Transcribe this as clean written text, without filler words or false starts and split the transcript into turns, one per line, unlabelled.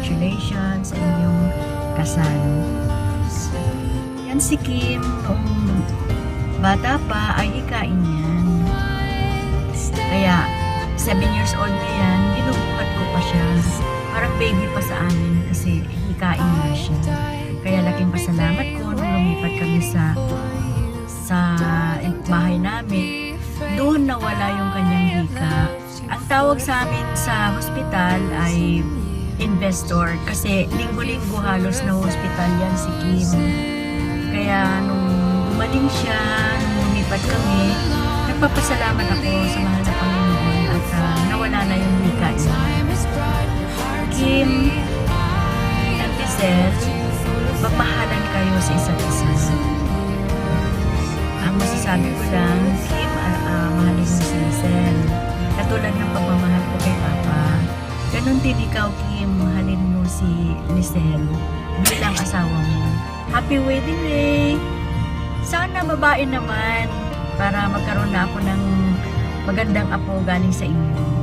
congratulations sa inyong kasal. Yan si Kim, noong bata pa ay hikain yan. Kaya 7 years old na yan, binubuhat ko pa siya. Parang baby pa sa amin kasi hikain na siya. Kaya laking pasalamat ko nung lumipat kami sa bahay namin. Doon nawala yung kanyang hika. Ang tawag sa amin sa hospital ay investor kasi linggo-linggo halos na hospital yan si Kim. Kaya nung gumaling siya, nung lumipat kami, nagpapasalamat ako sa mahal na Panginoon at nawala na yung hika niya. Kim at Giselle, magmahalan kayo sa isa't isa. Ang masasabi ko lang, Kim, mahalin mo si Giselle. Katulad ng pagmamahal ko kay Papa, ganun din ikaw, Kim, mahalin mo si Giselle bilang asawa mo. Happy wedding day! Sana babae naman para magkaroon na ako ng magandang apo galing sa inyo.